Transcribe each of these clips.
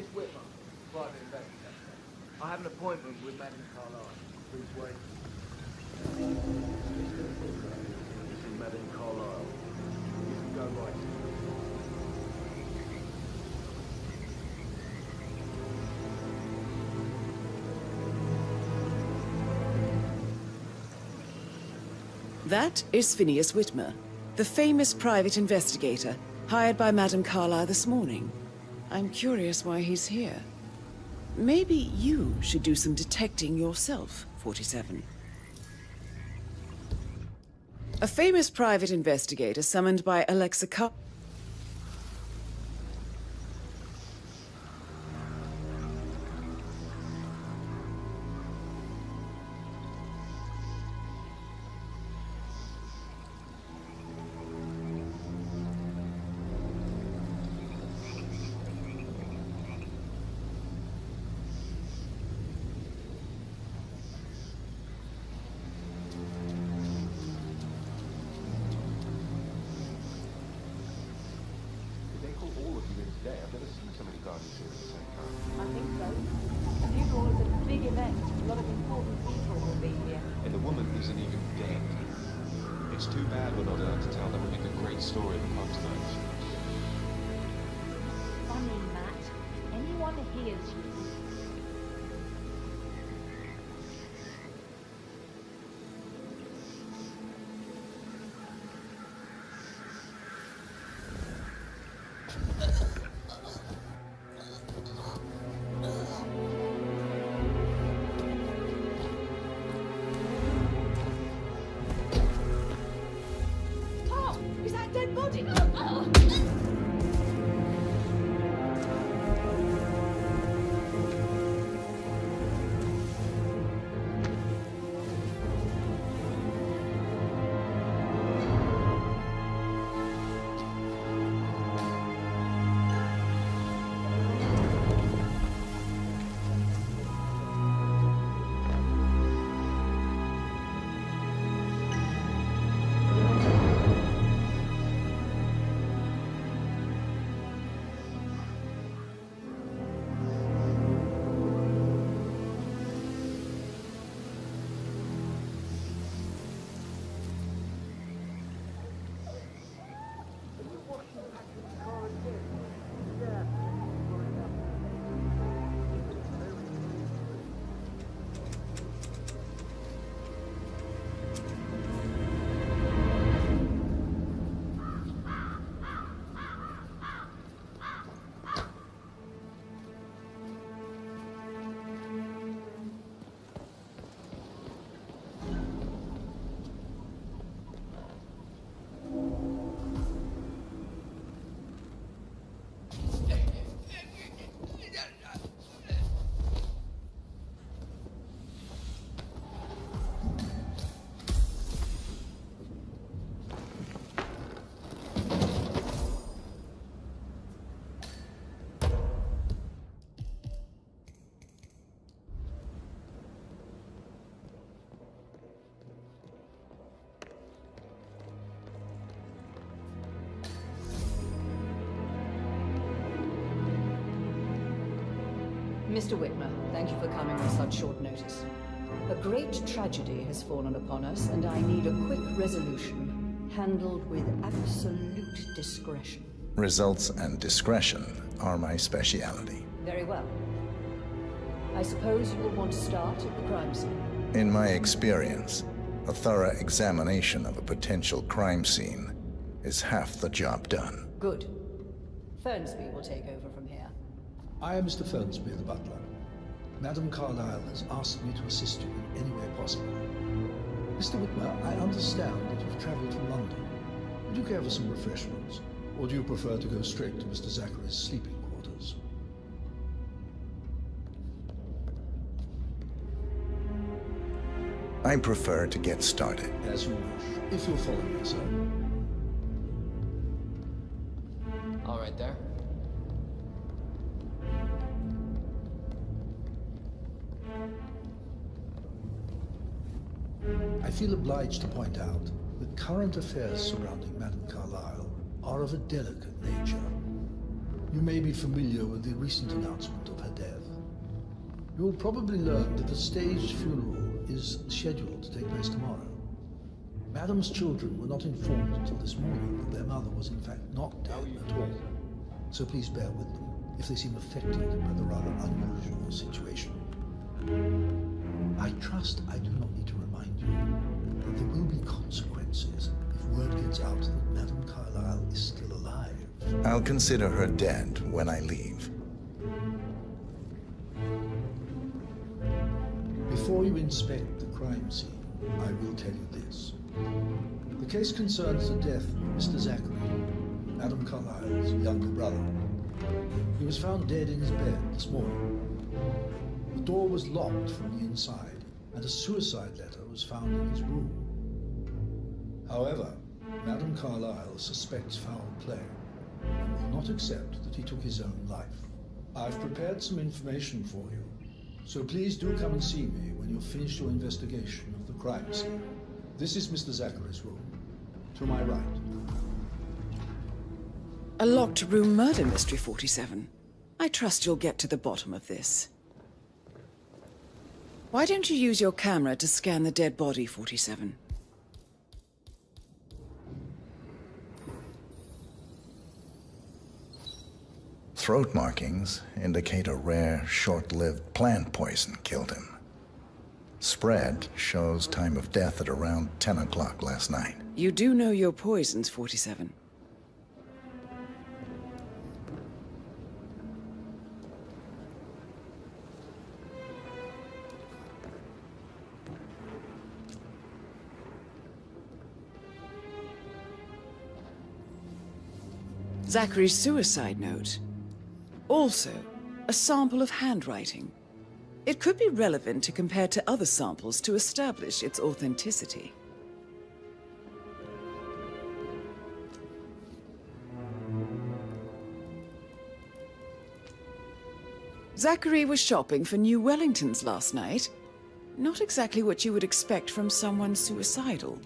Phineas Whitmer, private investigator. I have an appointment with Madam Carlyle. Please wait. Mr. Whitmer, this is Madam Carlyle. You can go right. That is Phineas Whitmer, the famous private investigator, hired by Madame Carlyle this morning. I'm curious why he's here. Maybe you should do some detecting yourself, 47. A famous private investigator summoned by Alexa Carr. I've never seen so many gardens here at the same time. I think so. The funeral is a big event. A lot of important people will be here. And the woman isn't even dead. It's too bad we're not allowed to tell them a great story of the pub tonight. Funny, Matt. Anyone hears you. Is that a dead body? Mr. Whitmer, thank you for coming on such short notice. A great tragedy has fallen upon us, and I need a quick resolution, handled with absolute discretion. Results and discretion are my speciality. Very well. I suppose you will want to start at the crime scene. In my experience, a thorough examination of a potential crime scene is half the job done. Good. Fernsby will take over from here. I am Mr. Fernsby, the butler. Madame Carlyle has asked me to assist you in any way possible. Mr. Whitmer, I understand that you've traveled from London. Would you care for some refreshments? Or do you prefer to go straight to Mr. Zachary's sleeping quarters? I prefer to get started. As you wish. If you'll follow me, sir. All right there. I feel obliged to point out that current affairs surrounding Madame Carlyle are of a delicate nature. You may be familiar with the recent announcement of her death. You will probably learn that the staged funeral is scheduled to take place tomorrow. Madam's children were not informed until this morning that their mother was in fact not dead at all. So please bear with them if they seem affected by the rather unusual situation. I trust I do not need to remind you that there will be consequences if word gets out that Madame Carlyle is still alive. I'll consider her dead when I leave. Before you inspect the crime scene, I will tell you this. The case concerns the death of Mr. Zachary, Madame Carlyle's younger brother. He was found dead in his bed this morning. The door was locked from the inside, and a suicide letter was found in his room. However, Madame Carlyle suspects foul play and will not accept that he took his own life. I've prepared some information for you, so please do come and see me when you've finished your investigation of the crime scene. This is Mr. Zachary's room. To my right. A locked room murder mystery, 47. I trust you'll get to the bottom of this. Why don't you use your camera to scan the dead body, 47? Throat markings indicate a rare, short-lived plant poison killed him. Spread shows time of death at around 10 o'clock last night. You do know your poisons, 47. Zachary's suicide note. Also, a sample of handwriting. It could be relevant to compare to other samples to establish its authenticity. Zachary was shopping for new Wellingtons last night. Not exactly what you would expect from someone suicidal.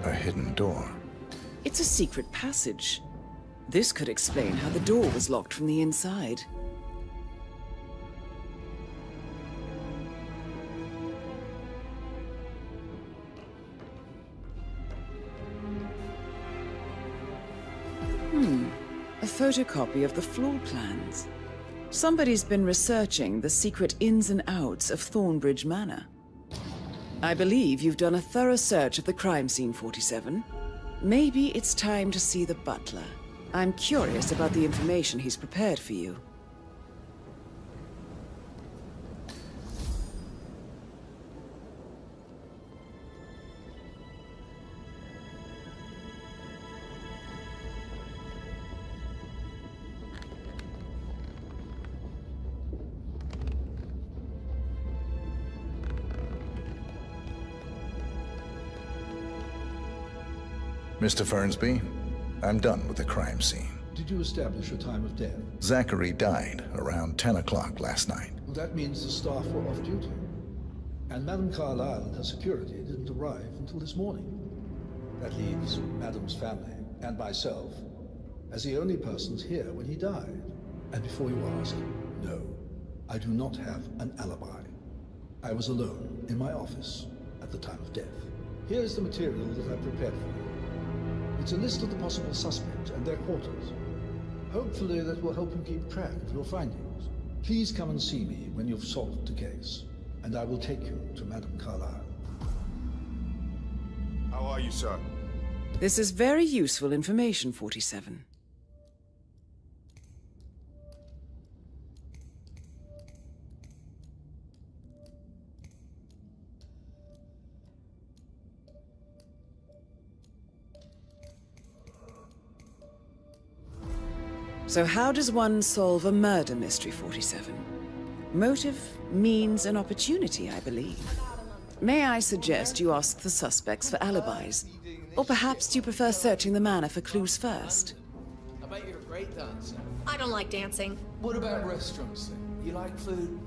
A hidden door. It's a secret passage. This could explain how the door was locked from the inside. A photocopy of the floor plans. Somebody's been researching the secret ins and outs of Thornbridge Manor. I believe you've done a thorough search of the crime scene, 47. Maybe it's time to see the butler. I'm curious about the information he's prepared for you. Mr. Fernsby, I'm done with the crime scene. Did you establish a time of death? Zachary died around 10 o'clock last night. Well, that means the staff were off duty. And Madame Carlyle and her security didn't arrive until this morning. That leaves Madame's family and myself as the only persons here when he died. And before you ask, no, I do not have an alibi. I was alone in my office at the time of death. Here is the material that I prepared for you. It's a list of the possible suspects and their quarters. Hopefully that will help you keep track of your findings. Please come and see me when you've solved the case, and I will take you to Madame Carlyle. How are you, sir? This is very useful information, 47. So how does one solve a murder mystery, 47? Motive, means, and opportunity, I believe. May I suggest you ask the suspects for alibis? Or perhaps do you prefer searching the manor for clues first? I bet you're a great dancer. I don't like dancing. What about restaurants then? You like food?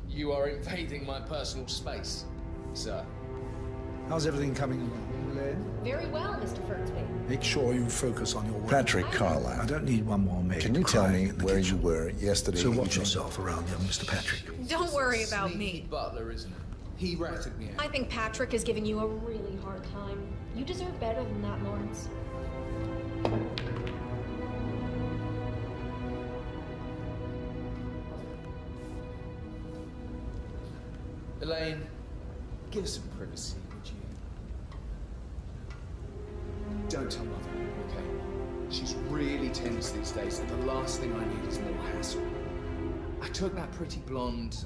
You are invading my personal space, sir. How's everything coming along, Elaine? Very well, Mr. Fernsby. Make sure you focus on your work. Patrick I Carlyle, don't need one more maid can you tell crying me in the where kitchen. you were yesterday So watch evening? yourself around young Mr. Patrick. Don't worry about Sneaky me. butler, isn't it? He ratted me out. I think Patrick is giving you a really hard time. You deserve better than that, Lawrence. Elaine, give us some privacy, would you? Don't tell Mother, okay? She's really tense these days, and the last thing I need is more hassle. I took that pretty blonde,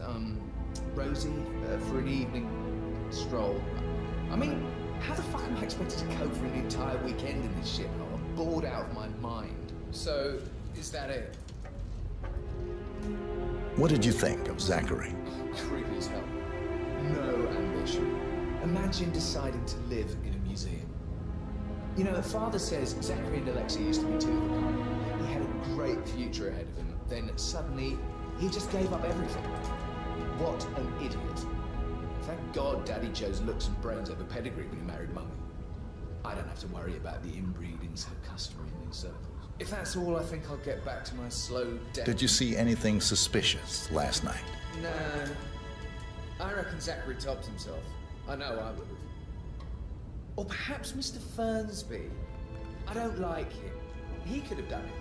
Rosie, for an evening stroll. I mean, how the fuck am I expected to cope for an entire weekend in this shithole? I'm bored out of my mind. So, is that it? What did you think of Zachary? Creepy as hell. No ambition. Imagine deciding to live in a museum. You know, Father says Zachary and Alexa used to be two of a kind. He had a great future ahead of him. Then suddenly, he just gave up everything. What an idiot. Thank God Daddy chose looks and brains over pedigree when he married Mummy. I don't have to worry about the inbreeding so customary in these circles. If that's all, I think I'll get back to my slow death. Did you see anything suspicious last night? Nah. I reckon Zachary topped himself. I know I would have. Or perhaps Mr. Fernsby. I don't like him. He could have done it.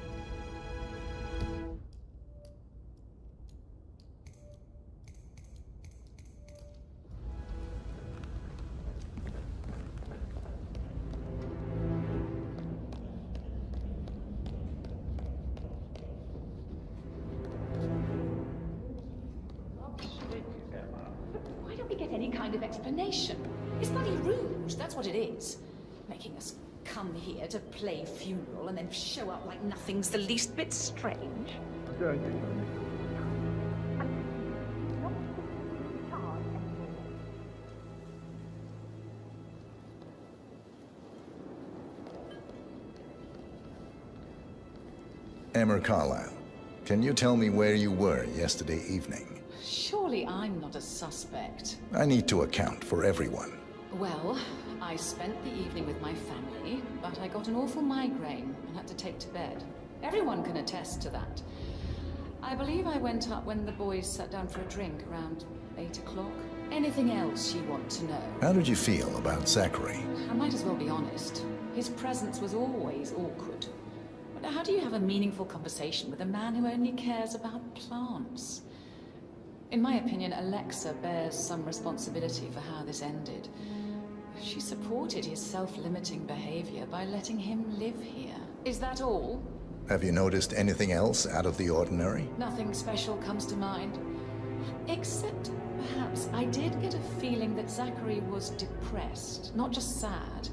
Why don't we get any kind of explanation? It's bloody rouge, that's what it is. Making us come here to play funeral and then show up like nothing's the least bit strange. Emmer Carlyle, can you tell me where you were yesterday evening? Surely I'm not a suspect. I need to account for everyone. Well, I spent the evening with my family, but I got an awful migraine and had to take to bed. Everyone can attest to that. I believe I went up when the boys sat down for a drink around 8 o'clock. Anything else you want to know? How did you feel about Zachary? I might as well be honest. His presence was always awkward. But how do you have a meaningful conversation with a man who only cares about plants? In my opinion, Alexa bears some responsibility for how this ended. She supported his self-limiting behavior by letting him live here. Is that all? Have you noticed anything else out of the ordinary? Nothing special comes to mind. Except, perhaps, I did get a feeling that Zachary was depressed, not just sad.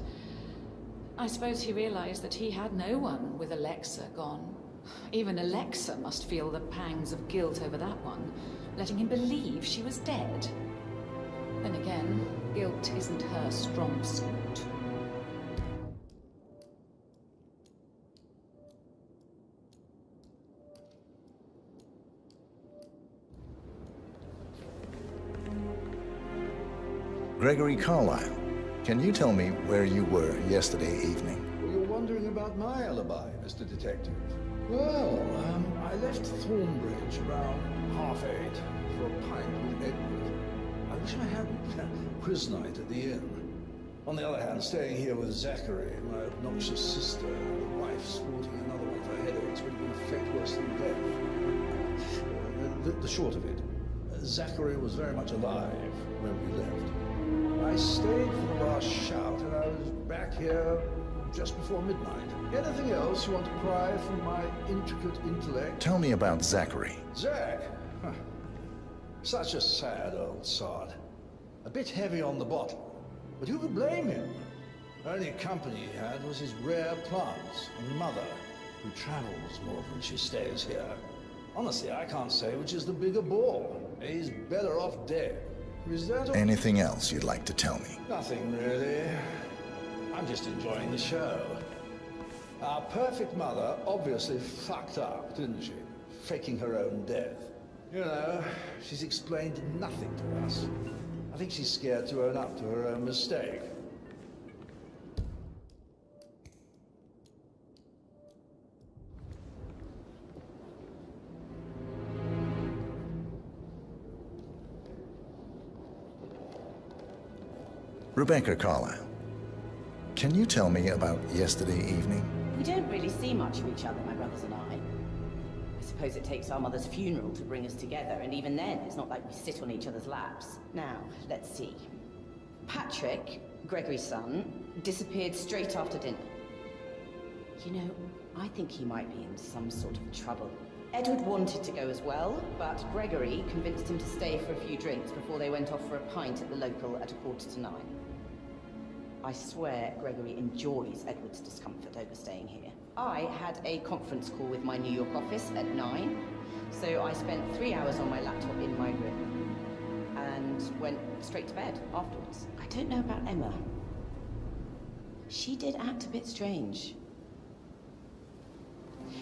I suppose he realized that he had no one with Alexa gone. Even Alexa must feel the pangs of guilt over that one, letting him believe she was dead. Then again, guilt isn't her strong suit. Gregory Carlyle, can you tell me where you were yesterday evening? Well, you're wondering about my alibi, Mr. Detective. Well, I left Thornbridge around 8:30 for a pint with Edward. I wish I hadn't. Quiz night at the inn. On the other hand, staying here with Zachary, my obnoxious sister, and the wife sporting another one of her headaches would have been a fate worse than death. The short of it, Zachary was very much alive when we left. I stayed for the last shout, and I was back here just before midnight. Anything else you want to pry from my intricate intellect? Tell me about Zachary. Zach? Huh. Such a sad old sod. A bit heavy on the bottle. But who could blame him? Only company he had was his rare plants and mother, who travels more than she stays here. Honestly, I can't say which is the bigger bore. He's better off dead. Is that all? Anything else you'd like to tell me? Nothing really. I'm just enjoying the show. Our perfect mother obviously fucked up, didn't she? Faking her own death. You know, she's explained nothing to us. I think she's scared to own up to her own mistake. Rebecca Carlyle, can you tell me about yesterday evening? We don't really see much of each other, my brothers and I suppose it takes our mother's funeral to bring us together, and even then, it's not like we sit on each other's laps. Now, let's see. Patrick, Gregory's son, disappeared straight after dinner. You know, I think he might be in some sort of trouble. Edward wanted to go as well, but Gregory convinced him to stay for a few drinks before they went off for a pint at the local at 9:15. I swear Gregory enjoys Edward's discomfort over staying here. I had a conference call with my New York office at 9, so I spent 3 hours on my laptop in my room and went straight to bed afterwards. I don't know about Emma. She did act a bit strange.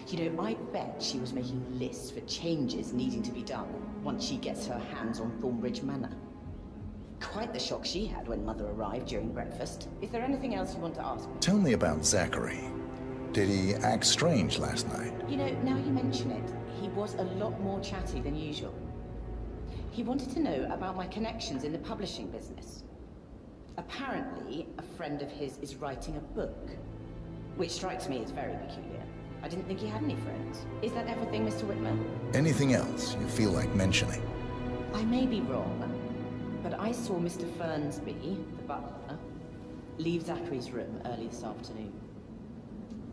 You know, I bet she was making lists for changes needing to be done once she gets her hands on Thornbridge Manor. Quite the shock she had when Mother arrived during breakfast. Is there anything else you want to ask me? Tell me about Zachary. Did he act strange last night? You know, now you mention it, he was a lot more chatty than usual. He wanted to know about my connections in the publishing business. Apparently, a friend of his is writing a book, which strikes me as very peculiar. I didn't think he had any friends. Is that everything, Mr. Whitmer? Anything else you feel like mentioning? I may be wrong, but I saw Mr. Fernsby, the butler, leave Zachary's room early this afternoon.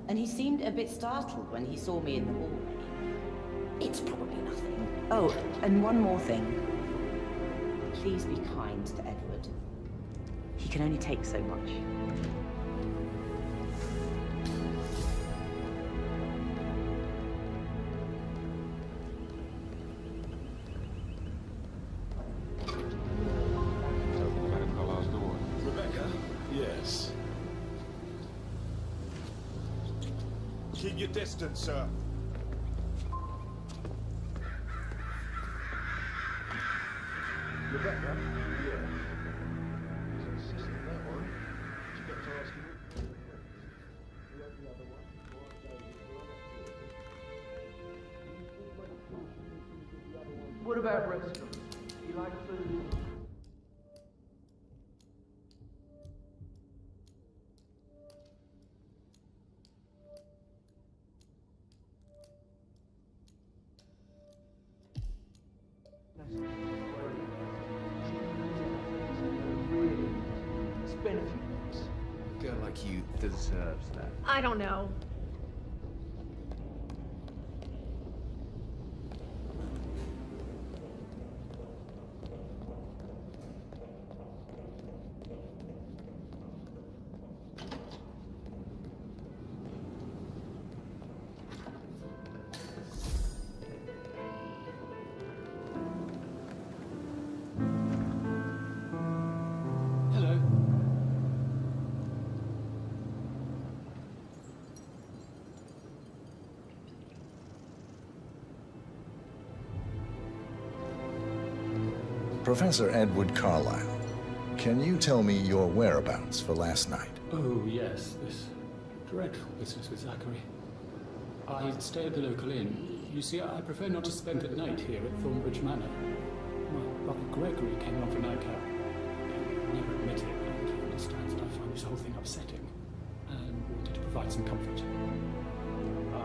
And he seemed a bit startled when he saw me in the hallway. It's probably nothing. Oh, and one more thing. Please be kind to Edward. He can only take so much. Yes. Keep your distance, sir. Rebecca? Yeah. He's insisting on that one. She kept asking me. The other one. What about restaurants? You like food? It's been a few months. A girl like you deserves that. I don't know. Professor Edward Carlyle, can you tell me your whereabouts for last night? Oh, yes, this dreadful business with Zachary. I stay at the local inn. You see, I prefer not to spend the night here at Thornbridge Manor. My brother Gregory came along for nightcap. He never admitted it, but he understands that I find this whole thing upsetting, and wanted to provide some comfort.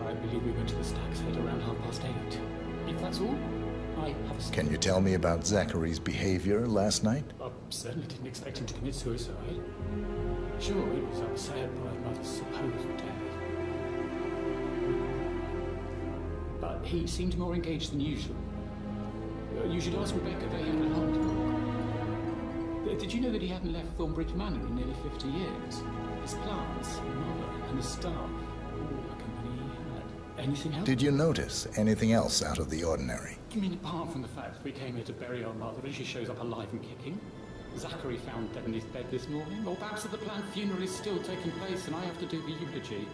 I believe we went to the Stag's Head around 8:30. If that's all, I have a... Can you tell me about Zachary's behavior last night? I certainly didn't expect him to commit suicide. Sure, he was upset by mother's supposed death. But he seemed more engaged than usual. You should ask Rebecca, they had a long talk. Did you know that he hadn't left Thornbridge Manor in nearly 50 years? His plants, mother, and his staff. All the company he had. Anything else? Did you notice anything else out of the ordinary? You mean apart from the fact that we came here to bury our mother and she shows up alive and kicking? Zachary found dead in his bed this morning? Or perhaps that the planned funeral is still taking place and I have to do the eulogy?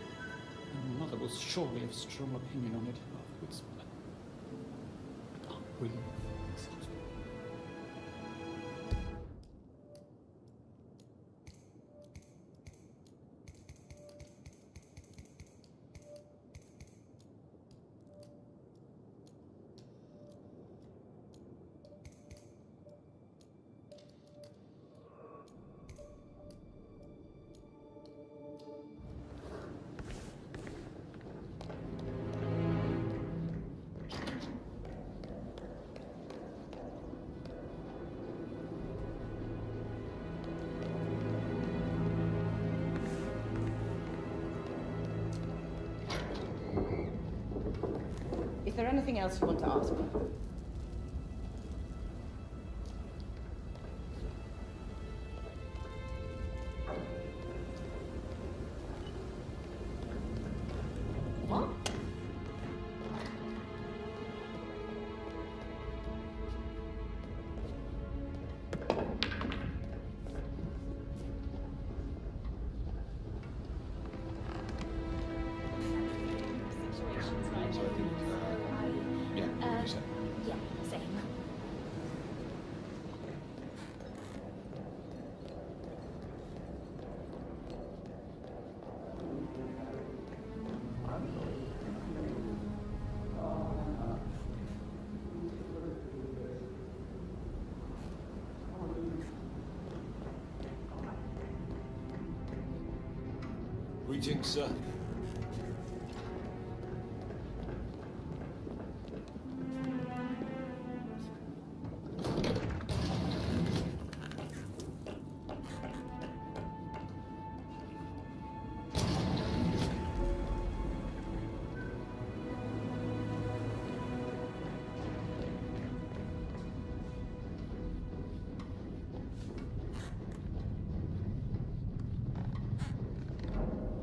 And mother will surely have a strong opinion on it afterwards. We... Is there anything else you want to ask me? What? Yeah, same. Greetings, sir.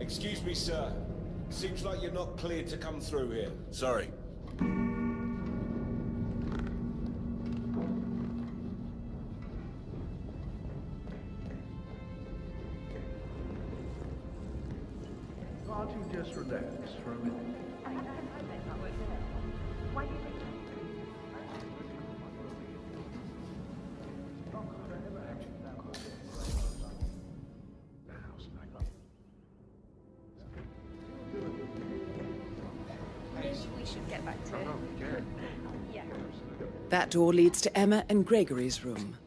Excuse me, sir. Seems like you're not cleared to come through here. Sorry. Can't you just relax for a minute? We should get back to it. Yeah. That door leads to Emma and Gregory's room.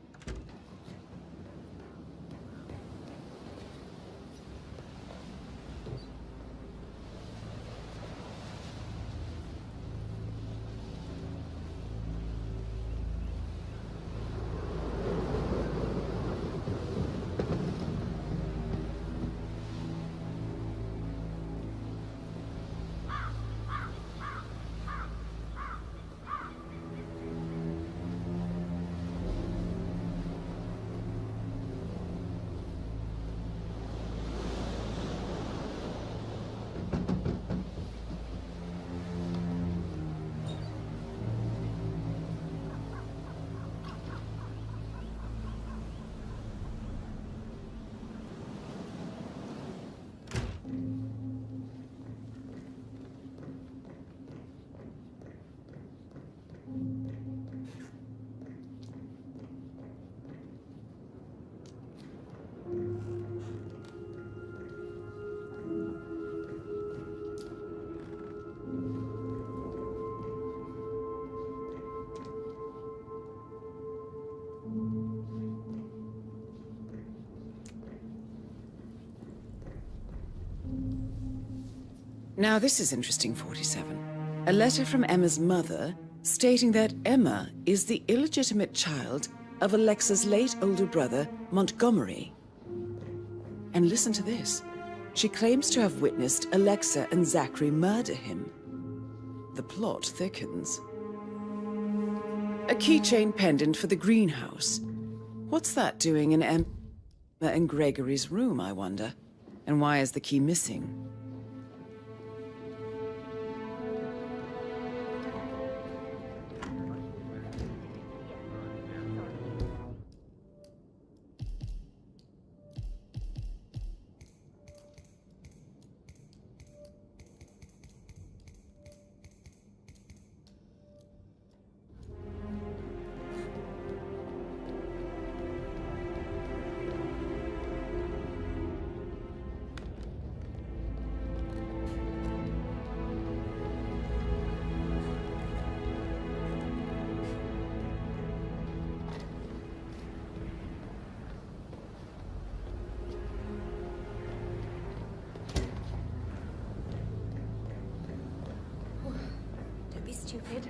Now this is interesting, 47. A letter from Emma's mother stating that Emma is the illegitimate child of Alexa's late older brother, Montgomery. And listen to this. She claims to have witnessed Alexa and Zachary murder him. The plot thickens. A keychain pendant for the greenhouse. What's that doing in Emma and Gregory's room, I wonder? And why is the key missing? Don't be stupid.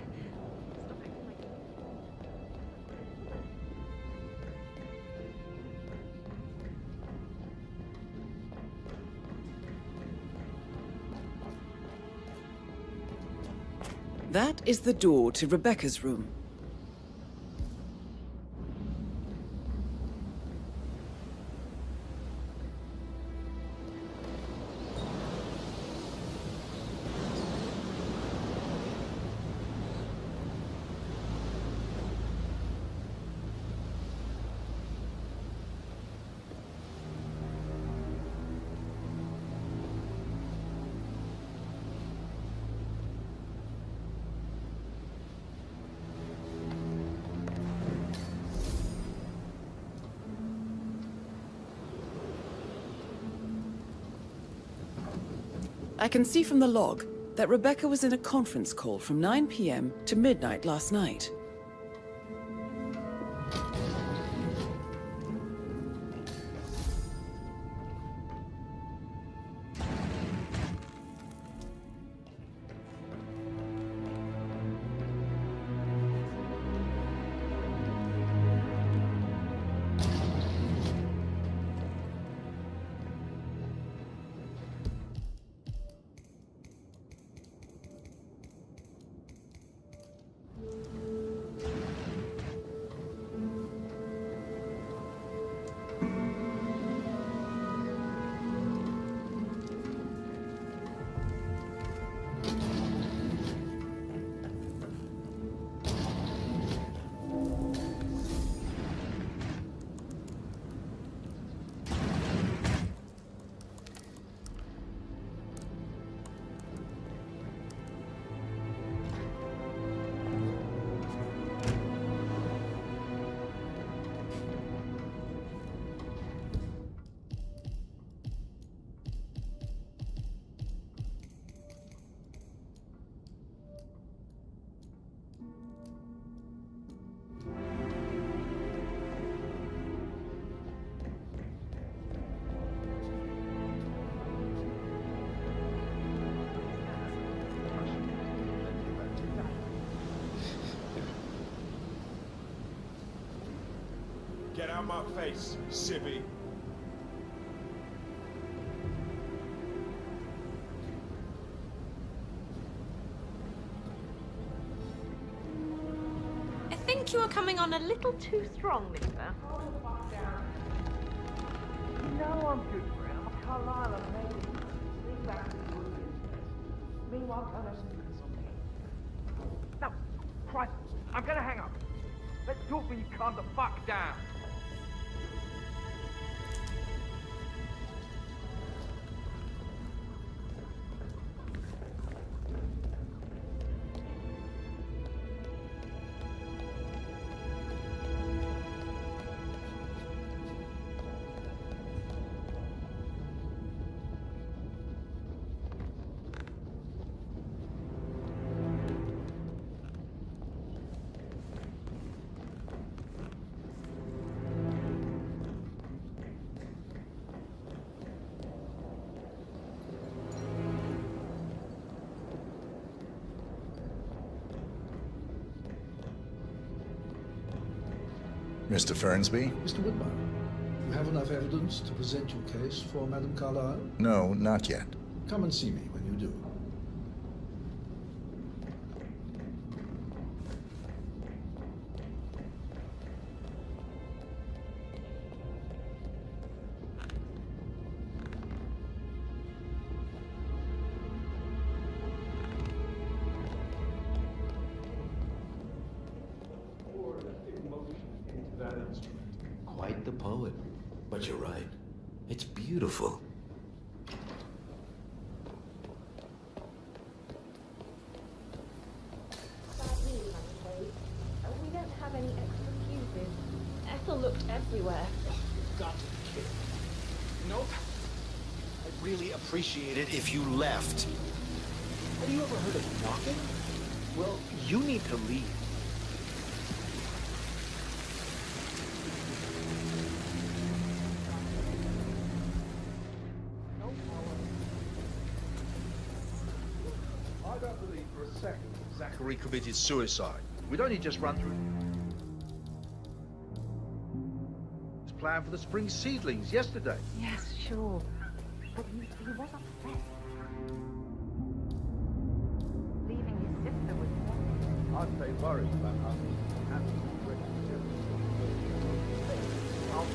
That is the door to Rebecca's room. I can see from the log that Rebecca was in a conference call from 9 p.m. to midnight last night. Get out my face, civvy. I think you are coming on a little too strong, mister. You know I'm good for it. I'm a Carlisle and maybe. Leave that to the good business. Meanwhile, tell us something. No, Christ, I'm gonna hang up. Let's talk when you calm the fuck down. Mr. Fernsby? Mr. Whitmer, you have enough evidence to present your case for Madame Carlyle? No, not yet. Come and see me when you do. But you're right. It's beautiful. We don't have any extra fuses. Ethel looked everywhere. You've got to be kidding. Nope. I'd really appreciate it if you left. Have you ever heard of knocking? Well, you need to leave. I don't believe for a second Zachary committed suicide. We'd only just run through his plan for the spring seedlings yesterday. Yes, sure. But he was upset. Leaving his sister was nothing. I'd stay worried about us. And I'll be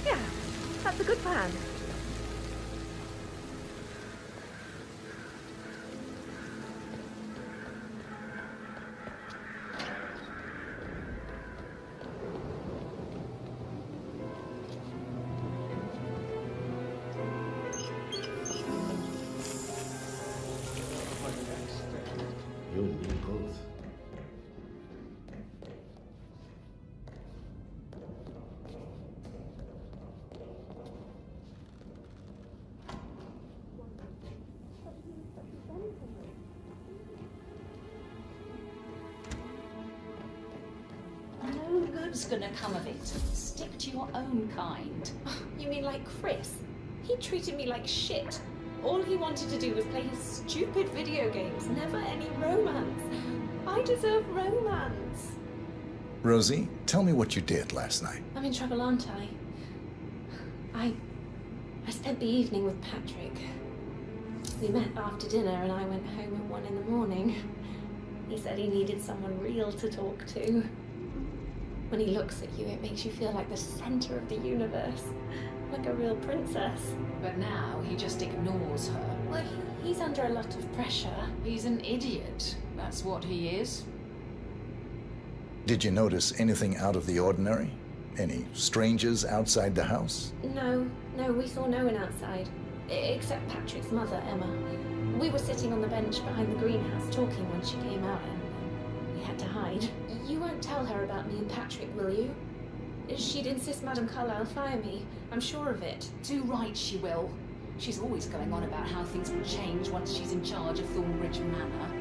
Yeah, that's a good plan. You and me both. No good's gonna come of it. Stick to your own kind. You mean like Chris? He treated me like shit. All he wanted to do was play his stupid video games, never any romance. I deserve romance. Rosie, tell me what you did last night. I'm in trouble, aren't I? I spent the evening with Patrick. We met after dinner and I went home at 1 in the morning. He said he needed someone real to talk to. When he looks at you, it makes you feel like the center of the universe. Like a real princess. But now he just ignores her. Well, he's under a lot of pressure. He's an idiot. That's what he is. Did you notice anything out of the ordinary? Any strangers outside the house? No, we saw no one outside. Except Patrick's mother, Emma. We were sitting on the bench behind the greenhouse talking when she came out and we had to hide. You won't tell her about me and Patrick, will you? She'd insist Madame Carlyle fire me. I'm sure of it. Too right she will. She's always going on about how things will change once she's in charge of Thornbridge Manor.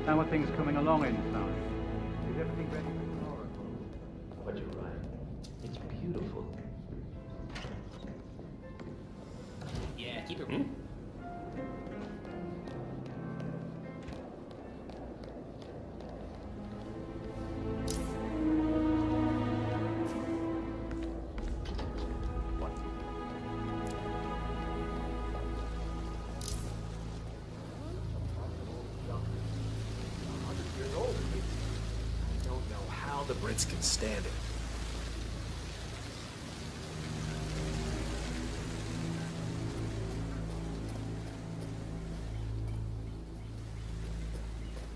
How are things coming along inside? Is everything ready for tomorrow? But you're right. It's beautiful. Yeah, keep it. The Brits can stand it.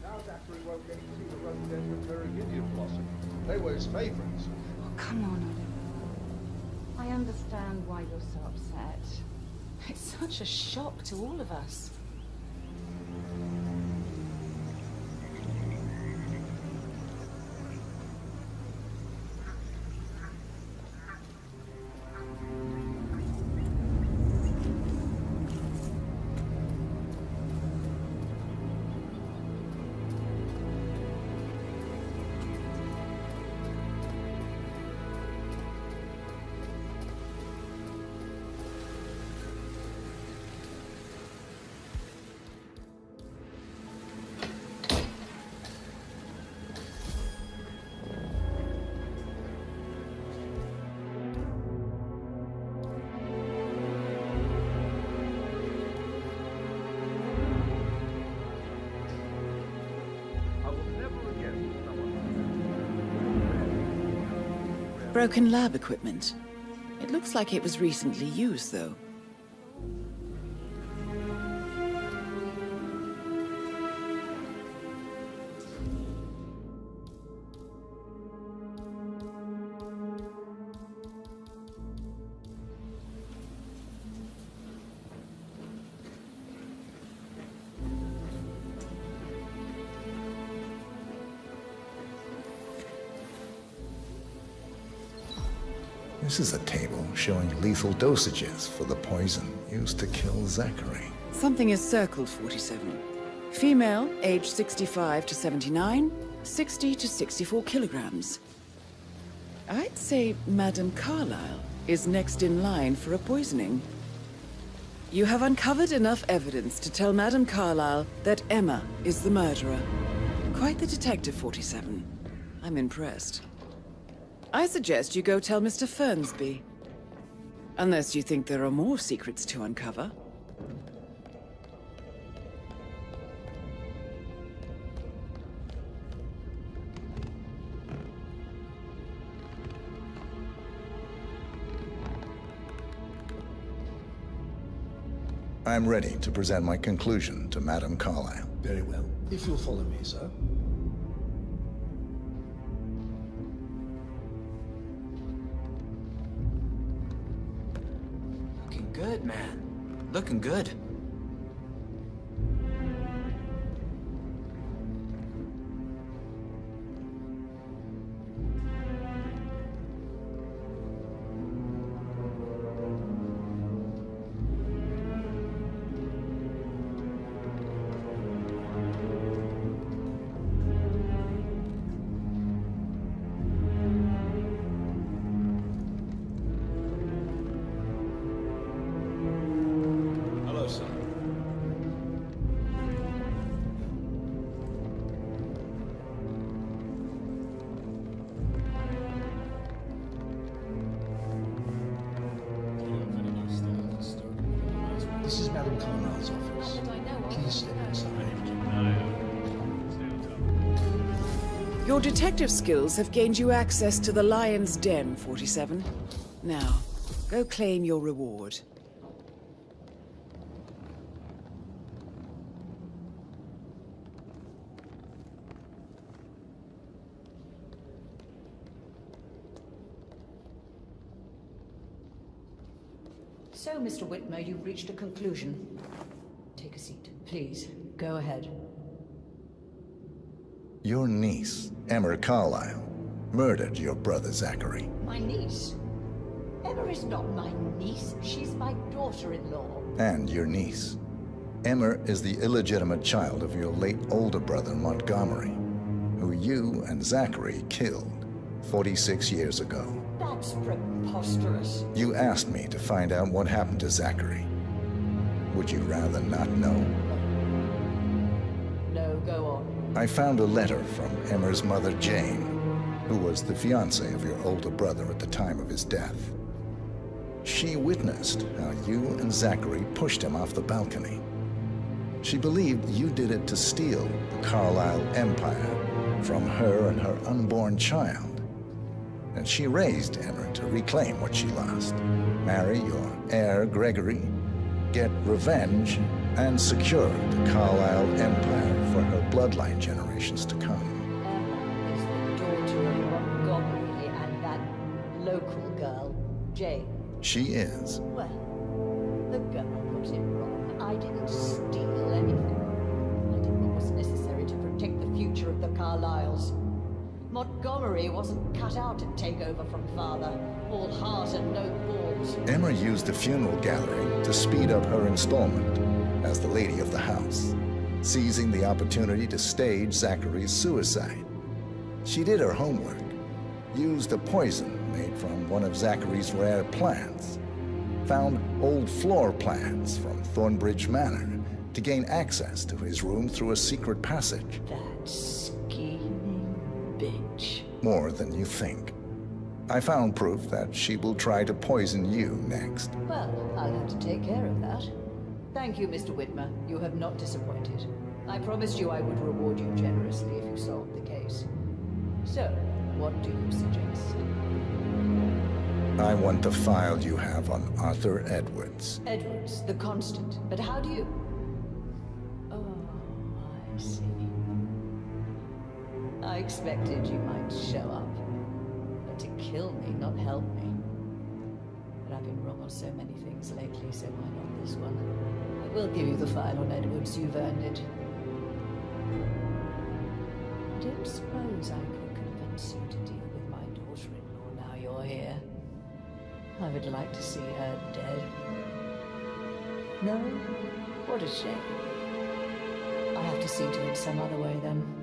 Now Zachary won't get to see the rhododendron Viridian blossom. They were his favourites. Oh, come on, Oliver. I understand why you're so upset. It's such a shock to all of us. Broken lab equipment. It looks like it was recently used, though. This is a table showing lethal dosages for the poison used to kill Zachary. Something is circled, 47. Female, age 65 to 79, 60 to 64 kilograms. I'd say Madame Carlyle is next in line for a poisoning. You have uncovered enough evidence to tell Madame Carlyle that Emma is the murderer. Quite the detective, 47. I'm impressed. I suggest you go tell Mr. Fernsby. Unless you think there are more secrets to uncover. I'm ready to present my conclusion to Madame Carlyle. Very well. If you'll follow me, sir. Looking good, man. Looking good. Hello, son. This is Madame Carlyle's office. Please step inside. Your detective skills have gained you access to the Lion's Den, 47. Now, go claim your reward. So, Mr. Whitmer, you've reached a conclusion. Take a seat, please. Go ahead. Your niece, Emma Carlyle, murdered your brother Zachary. My niece? Emma is not my niece. She's my daughter-in-law. And your niece. Emma is the illegitimate child of your late older brother Montgomery, who you and Zachary killed 46 years ago. That's preposterous. You asked me to find out what happened to Zachary. Would you rather not know? No, go on. I found a letter from Emma's mother, Jane, who was the fiancée of your older brother at the time of his death. She witnessed how you and Zachary pushed him off the balcony. She believed you did it to steal the Carlyle empire from her and her unborn child. And she raised Emma to reclaim what she lost, marry your heir Gregory, get revenge, and secure the Carlyle empire for her bloodline generations to come. Emma is the daughter of Montgomery and that local girl, Jane. She is. Well, the girl got it wrong. I didn't steal anything. I did what was necessary to protect the future of the Carlyles. Montgomery wasn't cut out to take over from father. All heart and no balls. Emma used the funeral gallery to speed up her installment as the lady of the house, seizing the opportunity to stage Zachary's suicide. She did her homework, used a poison made from one of Zachary's rare plants, found old floor plans from Thornbridge Manor to gain access to his room through a secret passage. That scheming bitch. More than you think. I found proof that she will try to poison you next. Well, I'll have to take care of that. Thank you, Mr. Whitmer. You have not disappointed. I promised you I would reward you generously if you solved the case. So, what do you suggest? I want the file you have on Arthur Edwards. Edwards, the constant. But how do you... Oh, I see. I expected you might show up. But to kill me, not help me. But I've been wrong on so many things lately, so why not this one? I will give you the file on Edwards. You've earned it. I don't suppose I could convince you to deal with my daughter-in-law now you're here. I would like to see her dead. No? What a shame. I have to see to it some other way then.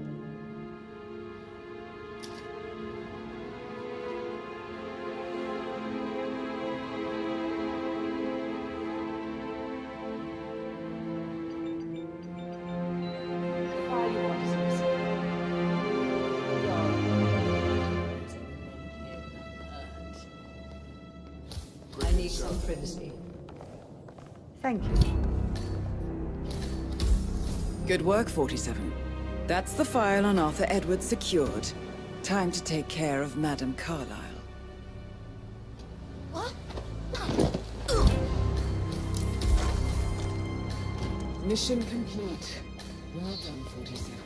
I need some privacy. Thank you. Good work, 47. That's the file on Arthur Edwards secured. Time to take care of Madame Carlyle. Mission complete. Well done, 47.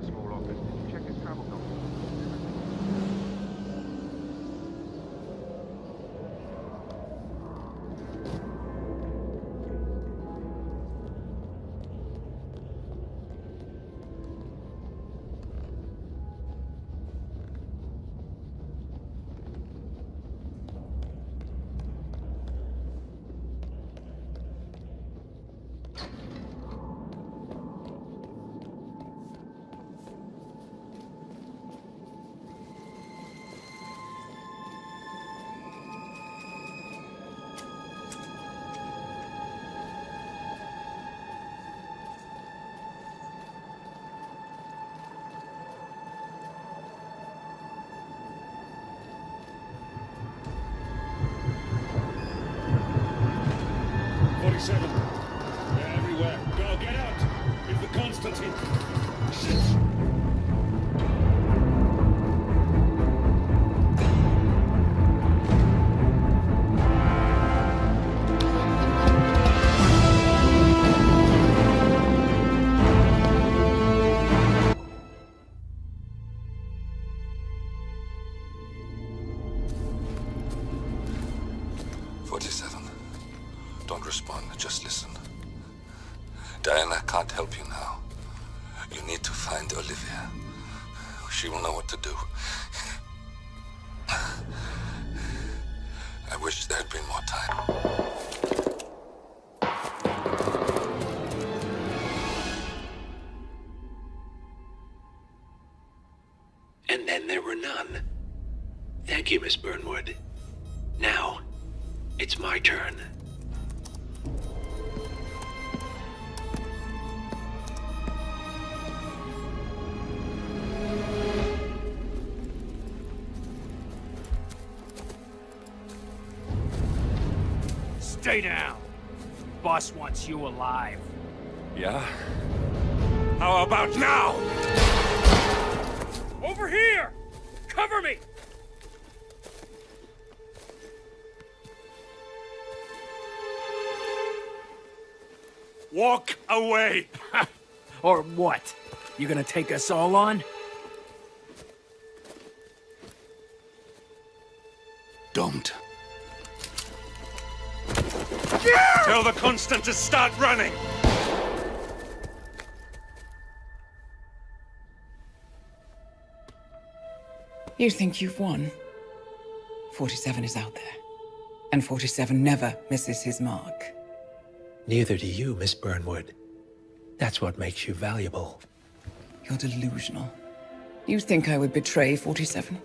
The small office. Did you check his travel documents? They're everywhere. Go, get out! It's the Constantine! Shit! Don't respond, just listen. Diana can't help you now. You need to find Olivia. She will know what to do. I wish there had been more time. And then there were none. Thank you, Miss Burnwood. Now, it's my turn. Stay down. Boss wants you alive. Yeah? How about now? Over here! Cover me! Walk away! Or what? You gonna take us all on? Don't. Tell the Constant to start running! You think you've won? 47 is out there. And 47 never misses his mark. Neither do you, Miss Burnwood. That's what makes you valuable. You're delusional. You think I would betray 47?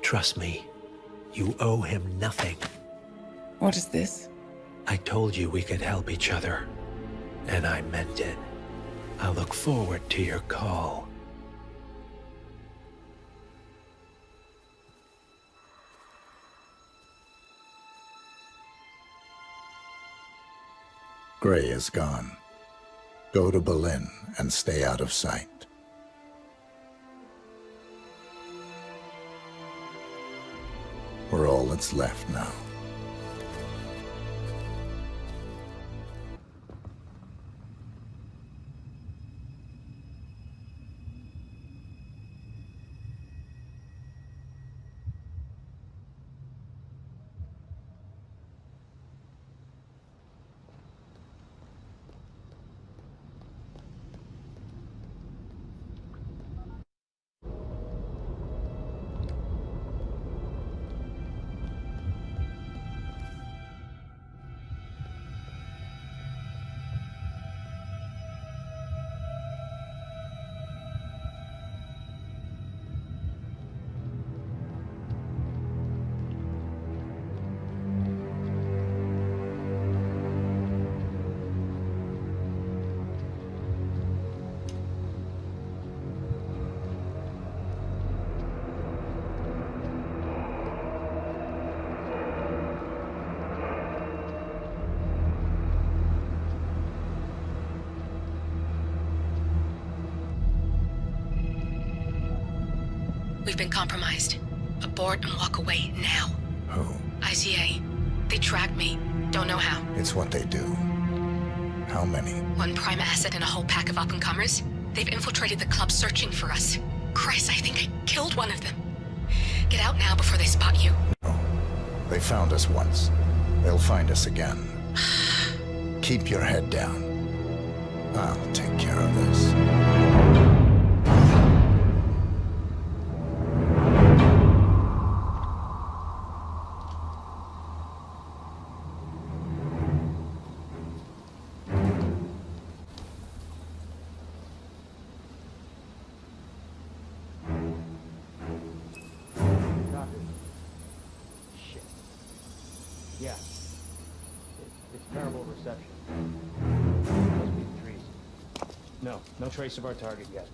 Trust me, you owe him nothing. What is this? I told you we could help each other, and I meant it. I look forward to your call. Gray is gone. Go to Berlin and stay out of sight. We're all that's left now. We've been compromised. Abort and walk away now. Who? ICA. They tracked me. Don't know how. It's what they do. How many? One prime asset and a whole pack of up-and-comers. They've infiltrated the club searching for us. Christ, I think I killed one of them. Get out now before they spot you. No. They found us once. They'll find us again. Keep your head down. I'll take care of this. Yeah. It's terrible reception. Must be the trees. No trace of our target yet.